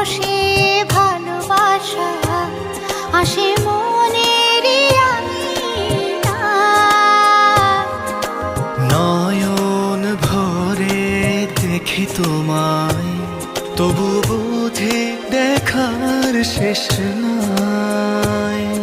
পরশে ভালোবাসা আসে মনের নয়ন ভরে দেখি তোমায়, তবু বুঝি দেখার শেষ নাই।